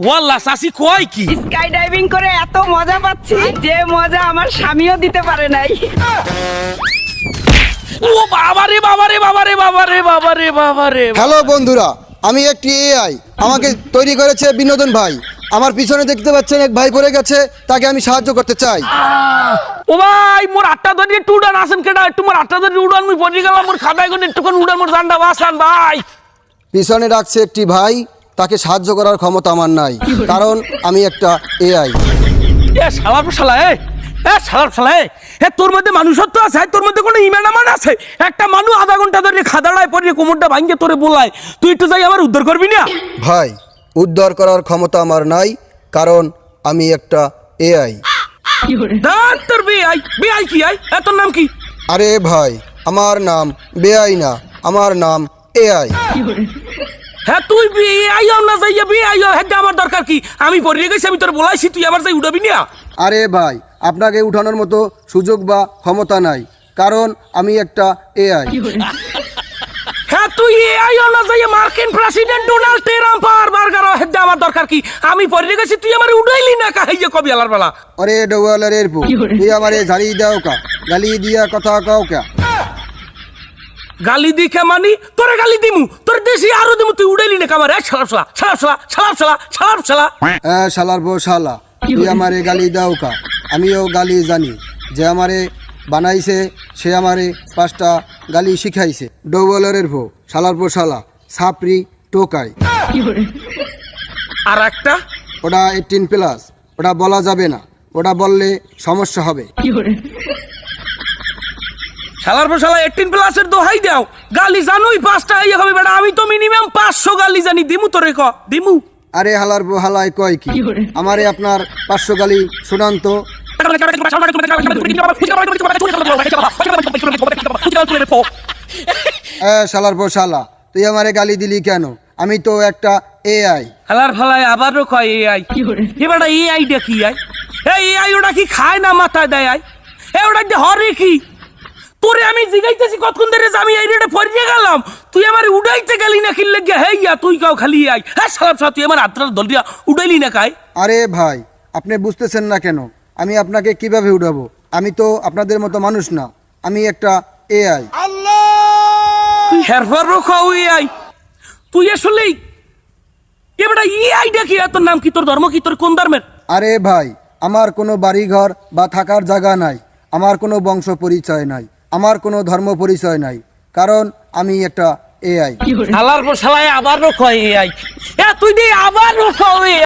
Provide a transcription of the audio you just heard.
ওয়াল্লাহ চাচি কয় কি? স্কাই ডাইভিং করে এত মজা পাচ্ছি যে মজা আমার স্বামীও দিতে পারে নাই। ও বাবারে বাবারে বাবারে বাবারে বাবারে বাবারে। হ্যালো বন্ধুরা, আমি একটি এআই। আমাকে তৈরি করেছে বিনোদন ভাই। আমার পিছনে দেখতে পাচ্ছেন এক ভাই পড়ে গেছে, তাকে আমি সাহায্য করতে চাই। ও ভাই মোর আটটা ধরে একটু উড়ান আসেন কেডা, একটু মোর আটটা ধরে উড়ান, মুই পড়ে গেলাম, মোর খাদাই করে একটুক্ষণ উড়ান, মোর জানটা বাঁচান ভাই। পিছনে রাখছে একটি ভাই, তাকে সাহায্য করার ক্ষমতা আমার নাই, কারণ আমি একটা এআই। এ শালা শালা এ শালা শালা এ তোর মধ্যে মানুষত্ব আছে, তোর মধ্যে কোনো ইমান আমান আছে? একটা মানুষ আধা ঘন্টা ধরে খাদাড়ায় পড়ে কোমরটা ভাঙ্গে তোরে বলায়, তুই একটু যাই আবার উদ্ধার করবি না? ভাই, উদ্ধার করার ক্ষমতা আমার নাই, কারণ আমি একটা এআই। তোর বেআই বেআই কি আই? তোর নাম কি? আরে ভাই, আমার নাম বেআই না, আমার নাম এআই। হ্যাঁ তুই আইও না যাইয়া আইও, হ্যাঁ আমার দরকার কি? আমি পড়ে গেছি, আমি তোর বলাইছি, তুই আবার যাই উঠাবি না? আরে ভাই, আপনাকে উঠানোর মতো সুযোগ বা ক্ষমতা নাই, কারণ আমি একটা এআই। হ্যাঁ তুই আইও না যাইয়া মার্কিন প্রেসিডেন্ট ডোনাল্ড ট্রাম্প আর বার্গার, হ্যাঁ আমার দরকার কি? আমি পড়ে গেছি, তুই আমার উঠাইলি না কাহিয়ে কবি আলার বেলা। अरे डोवालर তুই আমারে ঝাড়ি দাও কা, গালি দিয়া কথা কাও কা। গালি দিকে মানি তোরে গালি দিমু, তোর দেশি আরো দিমু, তুই উড়াইলি না কামার। ছালাপ ছালা ছালাপ ছালা ছালাপ ছালা ছালাপ ছালা। শালার বউ শালা, তুই আমারে গালি দাও কা। আমিও গালি জানি, যে আমারে বানাইছে সে আমারে 5টা গালি শিখাইছে। ডোবালরের বউ, শালার বউ শালা, সাপরি টোকাই। আর একটা ওটা 18+, ওটা বলা যাবে না, ওটা বললে সমস্যা হবে। শালার পর শালা 18+ দোহাই দাও, গালি জানোই 5টা ইয়ে হবে বেটা, আমি তো মিনিমাম 500 গালি জানি। দিমু তোরে ক দিমু? আরে হালার বউ হালাই কয় কি, আমারে আপনার 500 গালি শোনান তো। শালার বউ শালা, তুই আমারে গালি দিলি কেন? আমি তো একটা এআই। হালার ফালায় আবারও কয় এআই। এবারটা এআই ডা কি আই? এআই ওটা কি খায় না মাথায় দেয় আই? ওটা দিয়ে হরে কি? তোরে আমি জিগাইতেছি কতক্ষণ ধরে, আমি এই রেটে পড়িয়ে গেলাম, তুই আমার উড়াইতে গেলি না কিনলে গে? হে ইয়া তুই কাও খালি আই। হ্যাঁ সালাম সালা, তুই আমার হাতটা দল দিয়া উড়াইলি না কাই? আরে ভাই, আপনি বুঝতেছেন না কেন? আমি আপনাকে কিভাবে উঠাবো? আমি তো আপনাদের মতো মানুষ না, আমি একটা এআই। তুই হেরফার রোখাও এআই? তুই আসলেই এবারটা এআই ডা কি? তোর নাম কি? তোর ধর্ম কি? তোর কোন ধর্মের? আরে ভাই, আমার কোনো বাড়িঘর বা থাকার জায়গা নাই, আমার কোনো বংশ পরিচয় নাই, আমার কোনো ধর্ম পরিচয় নাই, কারণ আমি একটা এআই। শালার পর শালায় আবার রোখাও এআই। তুই দিয়ে আবার রোখাও এআই।